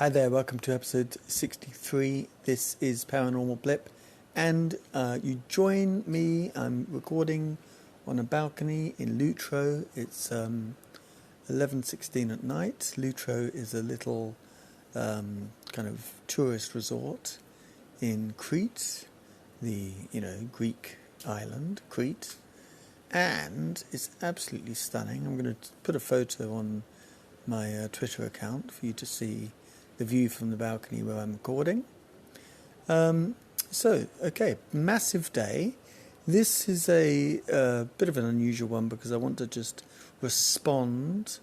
Hi there, welcome to episode 63. This is Paranormal Blip, and you join me. I'm recording on a balcony in Lutro. It's 11:16 at night. Lutro is a little kind of tourist resort in Crete, the Greek island, Crete, and it's absolutely stunning. I'm going to put a photo on my Twitter account for you to see the view from the balcony where I'm recording. Okay, massive day. This is a bit of an unusual one because I want to just respond,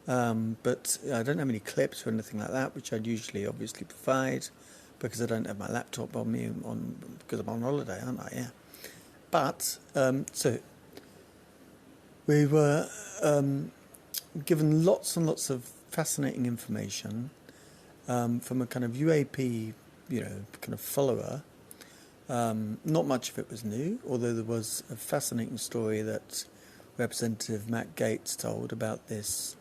but I don't have any clips or anything like that, which I'd usually obviously provide because I don't have my laptop on me because I'm on holiday, aren't I? Yeah. But, so we were given lots and lots of fascinating information from a kind of UAP, kind of follower. Not much of it was new, although there was a fascinating story that Representative Matt Gaetz told about this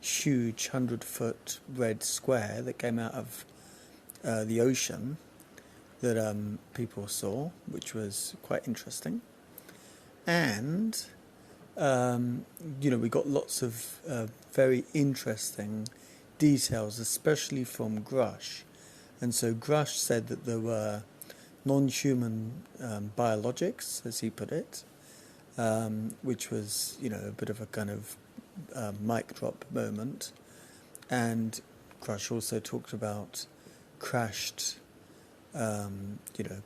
huge 100-foot red square that came out of the ocean that people saw, which was quite interesting. And, we got lots of very interesting details, especially from Grush. And so Grush said that there were non-human biologics, as he put it, which was, a bit of a kind of mic drop moment. And Grush also talked about crashed, kind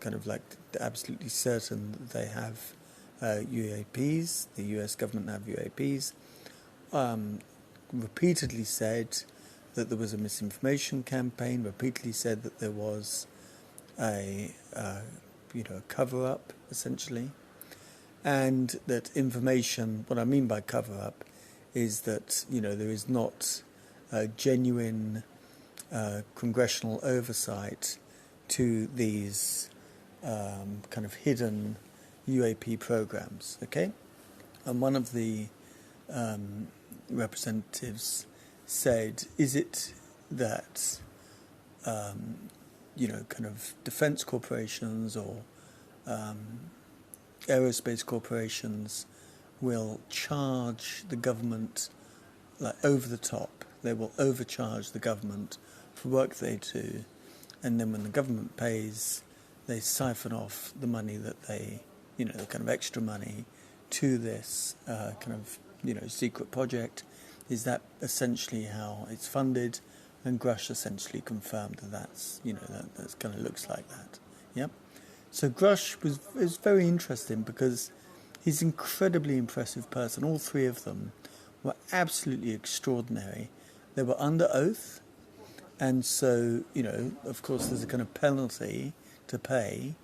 of like absolutely certain that they have UAPs, the US government have UAPs, repeatedly said that there was a misinformation campaign, repeatedly said that there was a cover-up, essentially, and that information, what I mean by cover-up, is that, there is not a genuine congressional oversight to these kind of hidden UAP programs, okay? And one of the representatives said, is it that, kind of defense corporations or aerospace corporations will charge the government like over the top? They will overcharge the government for work they do, and then when the government pays, they siphon off the money that they, the kind of extra money to this kind of, secret project. Is that essentially how it's funded? And Grush essentially confirmed that that's, that kind of looks like that. Yep. So Grush is very interesting because he's an incredibly impressive person. All three of them were absolutely extraordinary. They were under oath. And so, of course, there's a kind of penalty to pay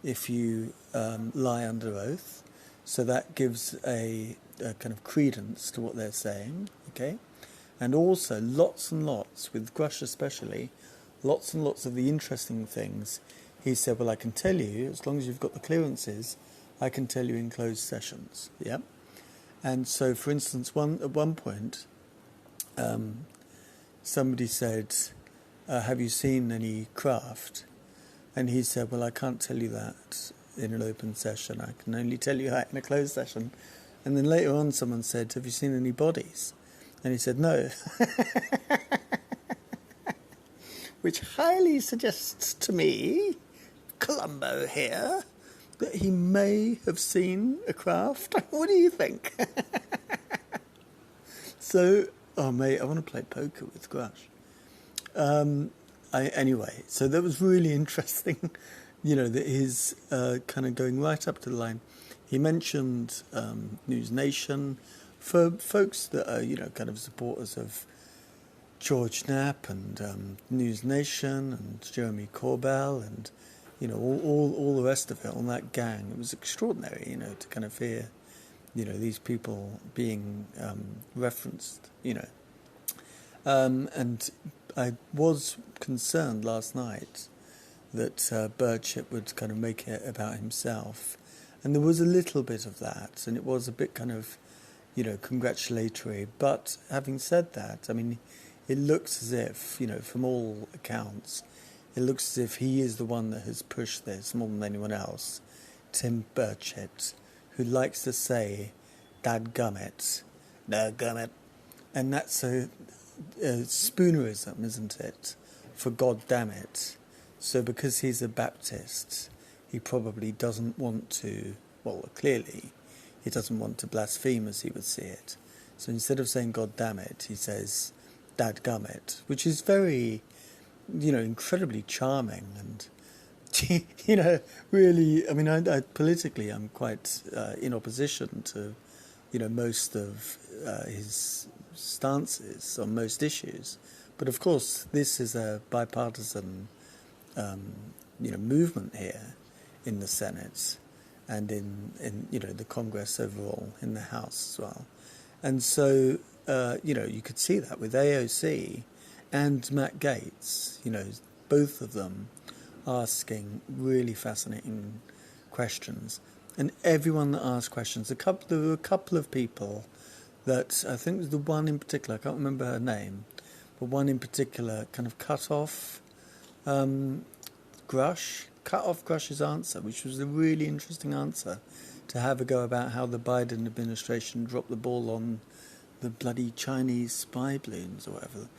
if you lie under oath. So that gives a kind of credence to what they're saying, okay? And also lots and lots, with Grush especially, lots and lots of the interesting things. He said, well, I can tell you, as long as you've got the clearances, I can tell you in closed sessions, yeah? And so, for instance, at one point, somebody said, have you seen any craft? And he said, well, I can't tell you that in an open session. I can only tell you that in a closed session. And then later on someone said, have you seen any bodies? And he said, no. Which highly suggests to me, Columbo here, that he may have seen a craft. What do you think? So, oh mate, I want to play poker with Grush. Anyway, so that was really interesting, that his kind of going right up to the line. He mentioned News Nation. For folks that are, kind of supporters of George Knapp and News Nation and Jeremy Corbell and, all the rest of it, all that gang, it was extraordinary, to kind of hear, these people being referenced, and I was concerned last night that Birdship would kind of make it about himself. And there was a little bit of that, and it was a bit kind of, congratulatory. But having said that, I mean, it looks as if, from all accounts, it looks as if he is the one that has pushed this more than anyone else. Tim Burchett, who likes to say, dadgummit, and that's a spoonerism, isn't it, for God damn it. So because he's a Baptist, he probably doesn't want to, well, clearly, he doesn't want to blaspheme as he would see it. So instead of saying God damn it, he says dadgummit, which is very, incredibly charming and, really, I mean, I politically I'm quite in opposition to, most of his stances on most issues. But of course, this is a bipartisan, movement here in the Senate and in the Congress overall, in the House as well. And so, you could see that with AOC and Matt Gaetz, both of them asking really fascinating questions. And everyone that asked questions, there were a couple of people that, I think it was the one in particular, I can't remember her name, but one in particular kind of cut off Grush's answer, which was a really interesting answer, to have a go about how the Biden administration dropped the ball on the bloody Chinese spy balloons or whatever,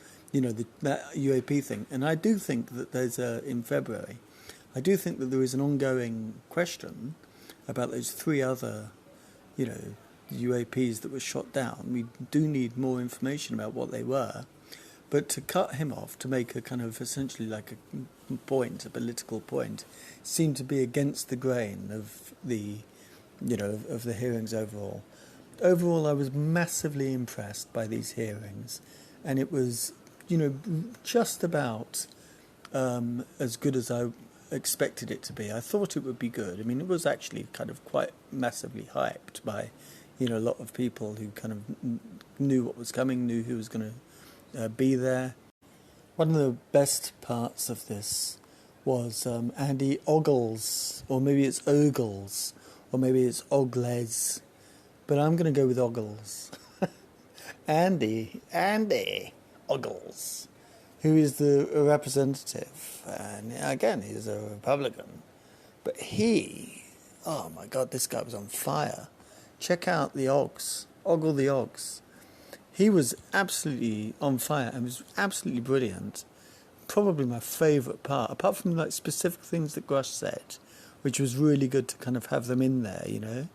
that UAP thing. And I do think that in February, I do think that there is an ongoing question about those 3 other, UAPs that were shot down. We do need more information about what they were. But to cut him off, to make a kind of essentially like a political point, seemed to be against the grain of the, of the hearings overall. Overall, I was massively impressed by these hearings, and it was, just about as good as I expected it to be. I thought it would be good. I mean, it was actually kind of quite massively hyped by, a lot of people who kind of knew what was coming, knew who was going to be there. One of the best parts of this was Andy Ogles, or maybe it's Ogles, or maybe it's Ogles, but I'm going to go with Ogles. Andy Ogles, who is the representative, and again, he's a Republican, but oh my God, this guy was on fire. Check out the Ogs, Ogle the Ogs. He was absolutely on fire and was absolutely brilliant. Probably my favourite part, apart from like specific things that Grush said, which was really good to kind of have them in there,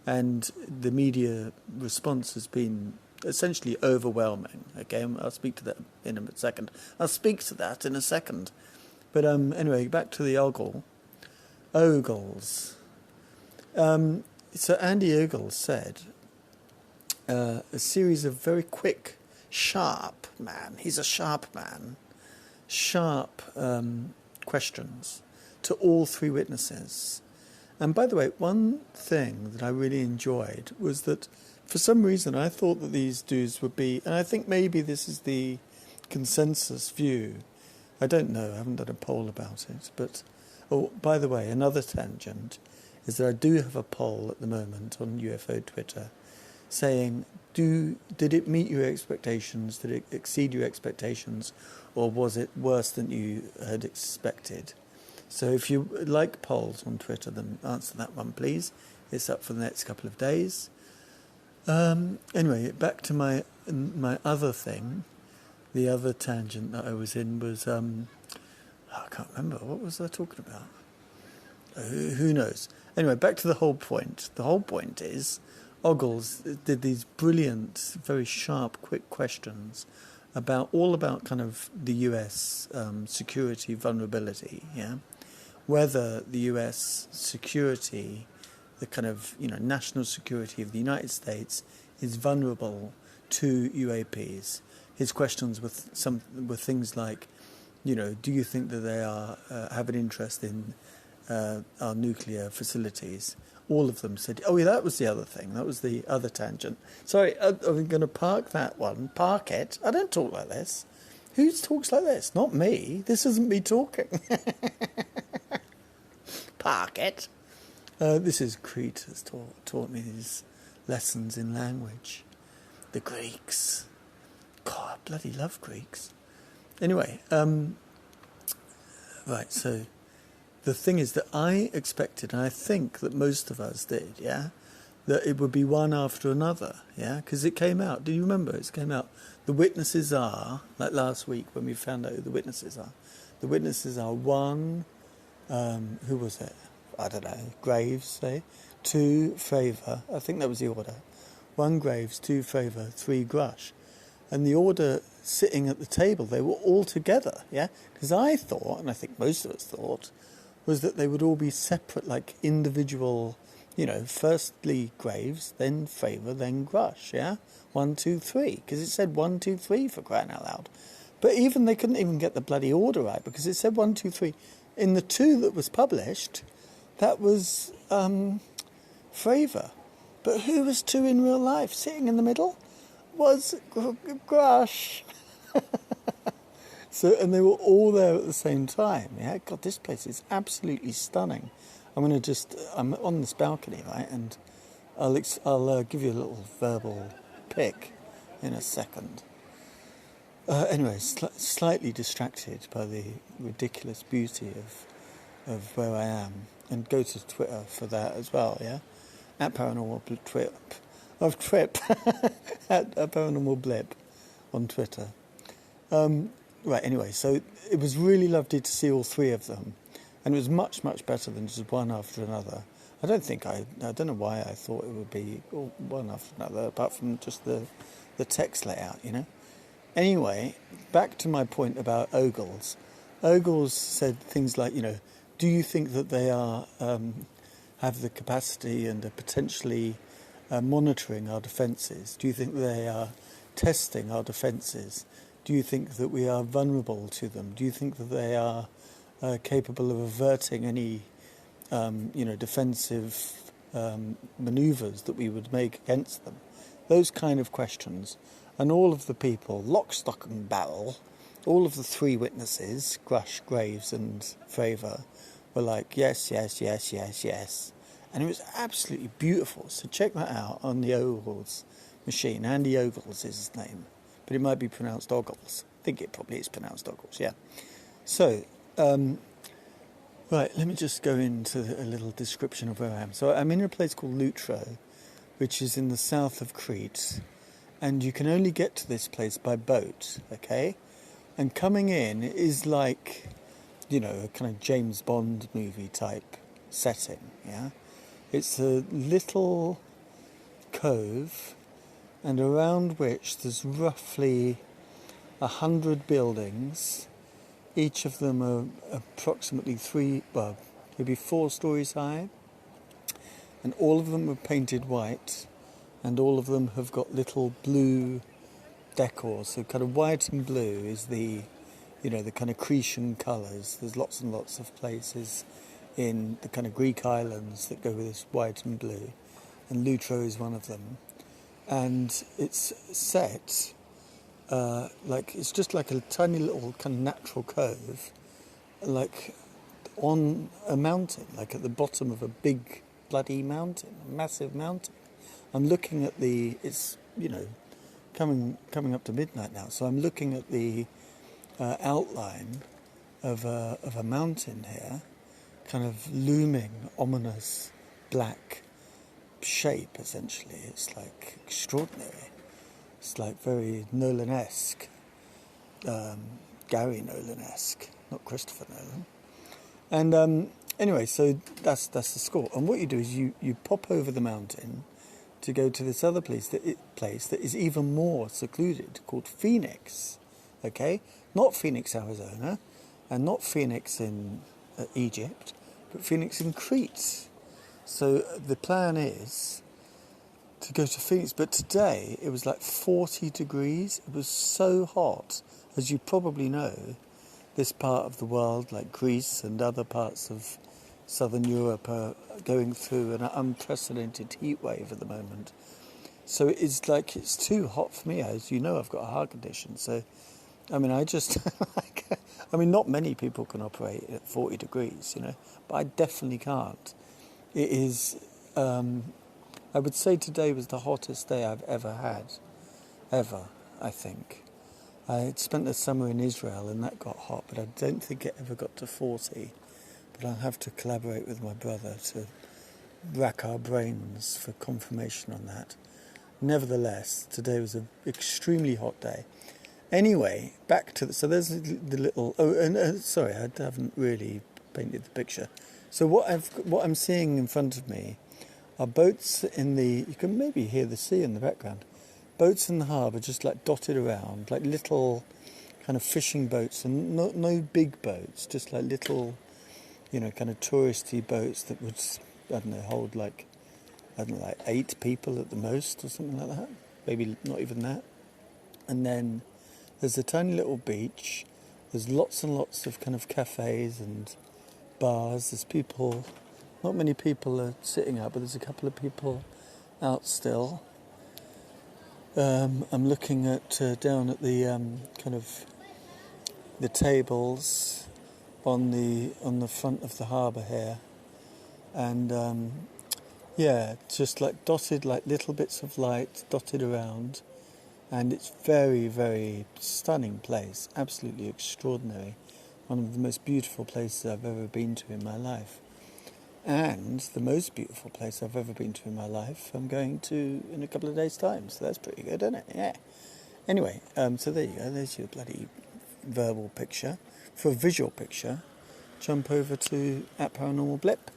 And the media response has been essentially overwhelming. Okay, I'll speak to that in a second. But anyway, back to the Ogles. So Andy Ogles said a series of very quick, sharp questions to all 3 witnesses. And by the way, one thing that I really enjoyed was that for some reason I thought that these dudes would be, and I think maybe this is the consensus view, I don't know, I haven't done a poll about it, but, by the way, another tangent is that I do have a poll at the moment on UFO Twitter saying, did it meet your expectations, did it exceed your expectations, or was it worse than you had expected? So if you like polls on Twitter, then answer that one, please. It's up for the next couple of days. Anyway, back to my other thing. The other tangent that I was in was, I can't remember. What was I talking about? Who knows? Anyway, back to the whole point. The whole point is, Ogles did these brilliant, very sharp, quick questions about kind of the US security vulnerability, yeah? Whether the US security, the kind of, national security of the United States is vulnerable to UAPs. His questions were things like, do you think that they have an interest in our nuclear facilities? All of them said, oh yeah, that was the other thing. That was the other tangent. Sorry, I'm going to park that one. Park it. I don't talk like this. Who talks like this? Not me. This isn't me talking. Park it. This is Crete has taught me these lessons in language. The Greeks. God, I bloody love Greeks. Anyway, right, so the thing is that I expected, and I think that most of us did, yeah, that it would be one after another, yeah, because it came out. Do you remember? It came out. The witnesses are, like last week when we found out who the witnesses are. The witnesses are one, who was it? I don't know, Graves, say. 2, Favour. I think that was the order. 1 Graves, 2 Favour, 3 Grush. And the order sitting at the table, they were all together, yeah? Because I thought, and I think most of us thought, was that they would all be separate, like individual, you know, firstly Graves, then Favour, then Grush, yeah? 1, 2, 3, because it said 1, 2, 3 for crying out loud. But even they couldn't even get the bloody order right, because it said 1, 2, 3. In the 2 that was published, that was Favour. But who was 2 in real life? Sitting in the middle was Grush. So, and they were all there at the same time. Yeah, God, this place is absolutely stunning. I'm on this balcony, right, and I'll give you a little verbal pic in a second. Anyway, slightly distracted by the ridiculous beauty of where I am, and go to Twitter for that as well. Yeah, at Paranormal Blip at Paranormal Blip on Twitter. Right, anyway, so it was really lovely to see all 3 of them, and it was much, much better than just one after another. I don't know why I thought it would be all one after another, apart from just the text layout, you know. Anyway, back to my point about Ogles. Ogles said things like, you know, do you think that they are have the capacity and are potentially monitoring our defences? Do you think they are testing our defences? Do you think that we are vulnerable to them? Do you think that they are capable of averting any, defensive manoeuvres that we would make against them? Those kind of questions. And all of the people, lock, stock and barrel, all of the 3 witnesses, Grush, Graves and Favour, were like, yes, yes, yes, yes, yes. And it was absolutely beautiful. So check that out on the Ogles machine. Andy Ogles is his name, but it might be pronounced Ogles. I think it probably is pronounced Ogles, yeah. So, right, let me just go into a little description of where I am. So I'm in a place called Lutro, which is in the south of Crete, and you can only get to this place by boat, okay? And coming in is like, you know, a kind of James Bond movie type setting, yeah? It's a little cove, and around which there's roughly 100 buildings. Each of them are approximately maybe 4 stories high, and all of them are painted white, and all of them have got little blue decor. So kind of white and blue is the kind of Cretan colours. There's lots and lots of places in the kind of Greek islands that go with this white and blue, and Lutro is one of them. And it's set it's just like a tiny little kind of natural cove, like on a mountain, like at the bottom of a big bloody mountain, a massive mountain. I'm looking at it's coming up to midnight now, so I'm looking at the outline of a mountain here, kind of looming, ominous, black shape, essentially. It's like extraordinary. It's like very Nolan-esque, Gary Nolan-esque, not Christopher Nolan. And anyway, so that's the score. And what you do is you pop over the mountain to go to this other place that is even more secluded, called Phoenix. Okay, not Phoenix, Arizona, and not Phoenix in Egypt, but Phoenix in Crete. So the plan is to go to Phoenix, but today it was like 40 degrees. It was so hot. As you probably know, this part of the world, like Greece and other parts of southern Europe, are going through an unprecedented heat wave at the moment. So it's too hot for me. As you know, I've got a heart condition. So, I mean, not many people can operate at 40 degrees, but I definitely can't. It is, I would say today was the hottest day I've ever had. Ever, I think. I had spent the summer in Israel and that got hot, but I don't think it ever got to 40. But I'll have to collaborate with my brother to rack our brains for confirmation on that. Nevertheless, today was an extremely hot day. Anyway, back to so there's the little. Oh, and sorry, I haven't really painted the picture. So what I'm seeing in front of me are boats in the. You can maybe hear the sea in the background. Boats in the harbour, just like dotted around, like little kind of fishing boats, and no big boats, just like little, kind of touristy boats that would, I don't know, hold like 8 people at the most or something like that. Maybe not even that. And then there's a tiny little beach. There's lots and lots of kind of cafes and bars. There's people, not many people are sitting out, but there's a couple of people out still. I'm looking at down at the kind of the tables on the front of the harbour here, and just like dotted, like little bits of light dotted around, and it's very, very stunning place, absolutely extraordinary, one of the most beautiful places I've ever been to in my life. And the most beautiful place I've ever been to in my life, I'm going to in a couple of days' time. So that's pretty good, isn't it? Yeah. Anyway, so there you go. There's your bloody verbal picture. For a visual picture, jump over to @Paranormal Blip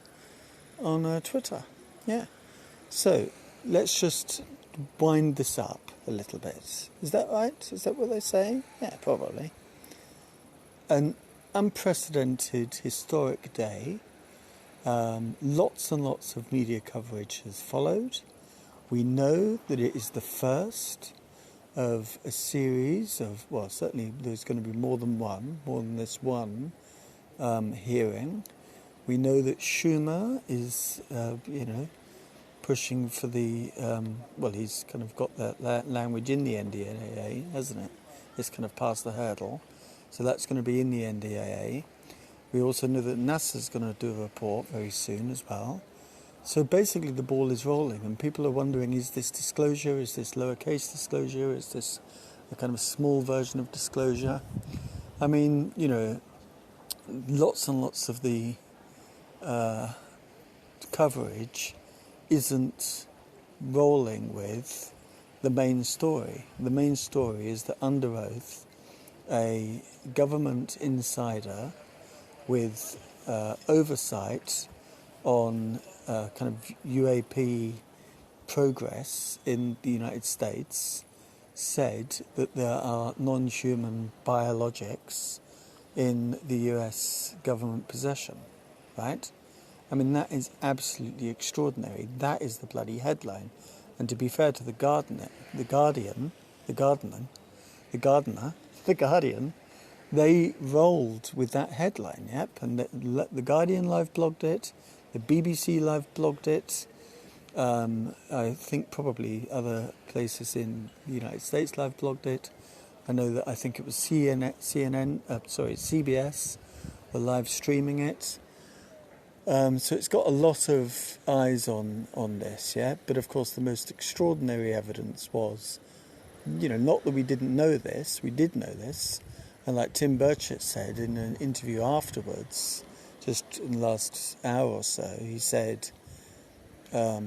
on Twitter. Yeah. So let's just wind this up a little bit. Is that right? Is that what they're saying? Yeah, probably. An unprecedented historic day. Lots and lots of media coverage has followed. We know that it is the first of a series of, well, certainly there's going to be more than this one hearing. We know that Schumer is, pushing for the, he's kind of got that language in the NDAA, hasn't it? It's kind of passed the hurdle. So that's going to be in the NDAA. We also know that NASA's going to do a report very soon as well. So basically the ball is rolling and people are wondering, is this disclosure, is this lowercase disclosure, is this a kind of small version of disclosure? I mean, lots and lots of the coverage isn't rolling with the main story. The main story is that under oath, a government insider with oversight on kind of UAP progress in the United States said that there are non-human biologics in the US government possession, right? I mean, that is absolutely extraordinary. That is the bloody headline. And to be fair to the Guardian, they rolled with that headline, yep. And the Guardian live blogged it, the BBC live blogged it, I think probably other places in the United States live blogged it. I know that I think it was CBS were live streaming it. So it's got a lot of eyes on this, yeah. But of course, the most extraordinary evidence was, not that we didn't know this, we did know this. And like Tim Burchett said in an interview afterwards, just in the last hour or so, he said, I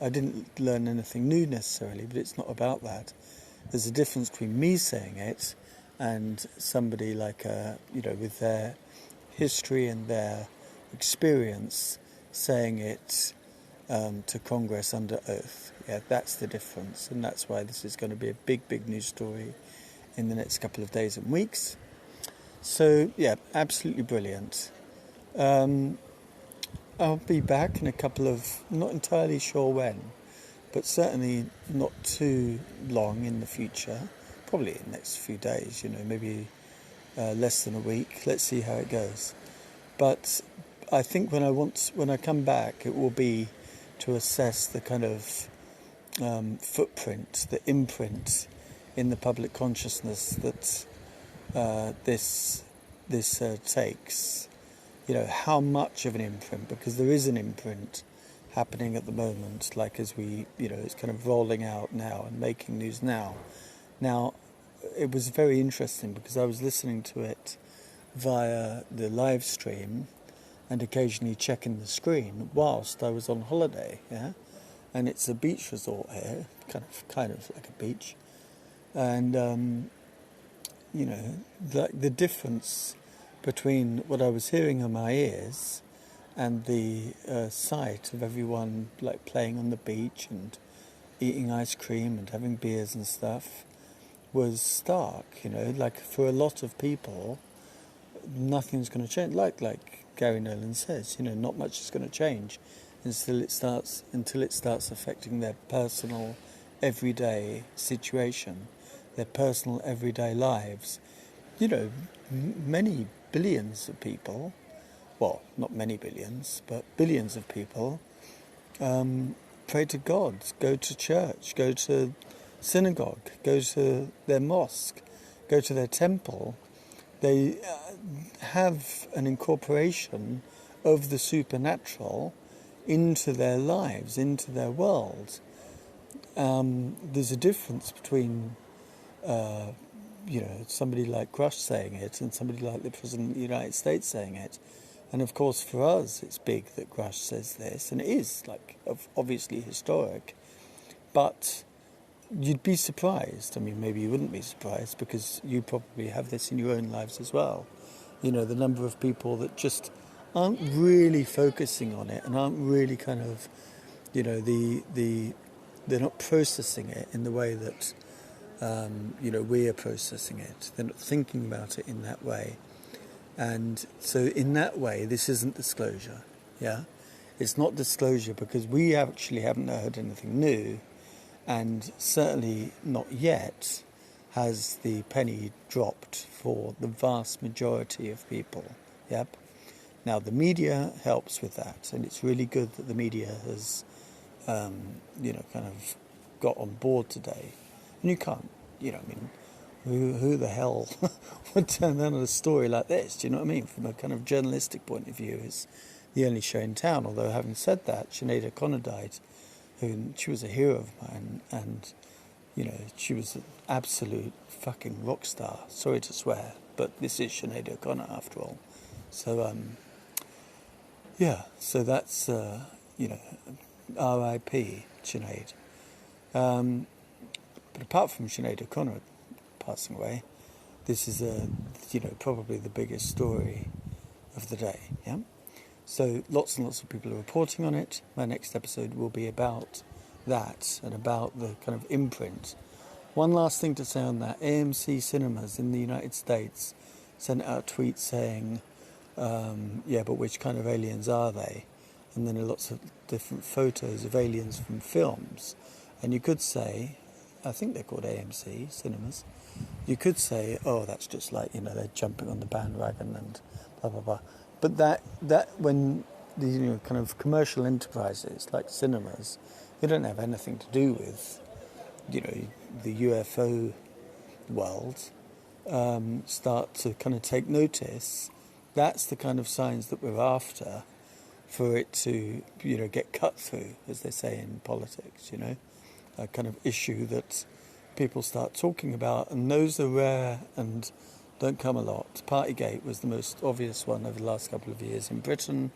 didn't learn anything new necessarily, but it's not about that. There's a difference between me saying it and somebody like, with their history and their experience saying it to Congress under oath. Yeah, that's the difference. And that's why this is going to be a big, big news story in the next couple of days and weeks. So, yeah, absolutely brilliant. I'll be back in a couple of, not entirely sure when, but certainly not too long in the future. Probably in the next few days, maybe less than a week. Let's see how it goes. But I think when I come back, it will be to assess the kind of footprint, the imprint in the public consciousness that this takes. How much of an imprint, because there is an imprint happening at the moment, like as we, it's kind of rolling out now and making news now. Now, it was very interesting because I was listening to it via the live stream and occasionally checking the screen whilst I was on holiday, yeah? And it's a beach resort here, kind of like a beach. And, the difference between what I was hearing in my ears and the sight of everyone like playing on the beach and eating ice cream and having beers and stuff was stark, like for a lot of people, nothing's going to change. Like Gary Nolan says, not much is going to change until it starts affecting their personal, everyday situation, their personal, everyday lives. Many billions of people, well, not many billions, but billions of people, pray to God, go to church, go to synagogue, go to their mosque, go to their temple. They have an incorporation of the supernatural into their lives, into their world. There's a difference between, somebody like Grush saying it and somebody like the President of the United States saying it. And of course, for us, it's big that Grush says this, and it is obviously historic. But you'd be surprised. I mean, maybe you wouldn't be surprised because you probably have this in your own lives as well. The number of people that just aren't really focusing on it and aren't really kind of, they're not processing it in the way that, we are processing it. They're not thinking about it in that way. And so in that way, this isn't disclosure, yeah? It's not disclosure because we actually haven't heard anything new, and certainly not yet has the penny dropped for the vast majority of people, yep? Now, the media helps with that, and it's really good that the media has, kind of got on board today. And you can't, who the hell would turn down on a story like this? Do you know what I mean? From a kind of journalistic point of view, it's the only show in town. Although, having said that, Sinead O'Connor died, she was a hero of mine, and, she was an absolute fucking rock star. Sorry to swear, but this is Sinead O'Connor after all. So, so that's, R.I.P. Sinead. But apart from Sinead O'Connor passing away, this is probably the biggest story of the day, yeah? So lots and lots of people are reporting on it. My next episode will be about that and about the kind of imprint. One last thing to say on that. AMC Cinemas in the United States sent out a tweet saying, but which kind of aliens are they? And then lots of different photos of aliens from films. And you could say, I think they're called AMC Cinemas, you could say, oh, that's just like, they're jumping on the bandwagon and blah, blah, blah. But that when the kind of commercial enterprises like cinemas, they don't have anything to do with, the UFO world, start to kind of take notice, that's the kind of signs that we're after for it to, get cut through, as they say in politics, a kind of issue that people start talking about, and those are rare and don't come a lot. Partygate was the most obvious one over the last couple of years in Britain.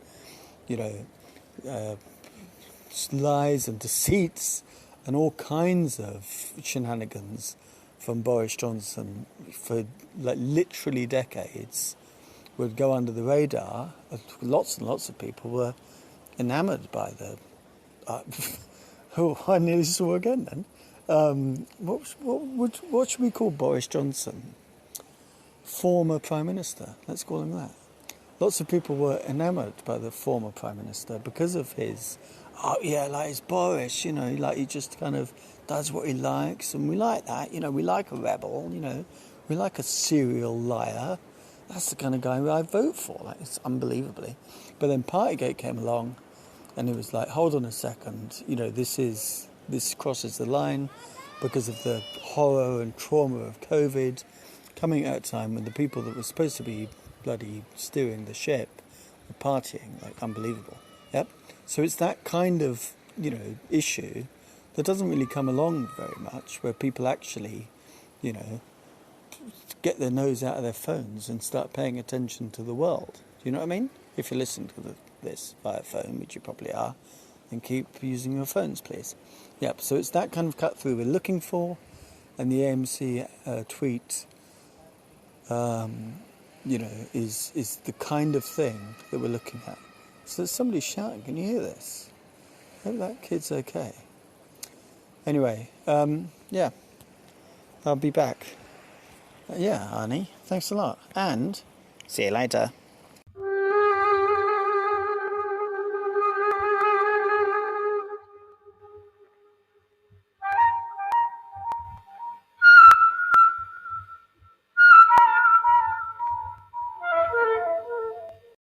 Lies and deceits and all kinds of shenanigans from Boris Johnson for literally decades would go under the radar. Lots and lots of people were enamoured by the... I nearly saw again then. What should we call Boris Johnson? Former Prime Minister, let's call him that. Lots of people were enamoured by the former Prime Minister because of his, it's Boris, he just kind of does what he likes, and we like that, we like a rebel, we like a serial liar. That's the kind of guy I vote for, it's unbelievably. But then Partygate came along, and he was like, hold on a second, this crosses the line because of the horror and trauma of COVID, coming at a time when the people that were supposed to be bloody steering the ship were partying, unbelievable. Yep. So it's that kind of, issue that doesn't really come along very much, where people actually, get their nose out of their phones and start paying attention to the world. Do you know what I mean? If you're listening to this via phone, which you probably are, then keep using your phones, please. Yep, so it's that kind of cut through we're looking for, and the AMC tweet, is the kind of thing that we're looking at. So there's somebody shouting. Can you hear this? I hope that kid's okay. Anyway, yeah, I'll be back. Yeah, Arnie, thanks a lot. And see you later.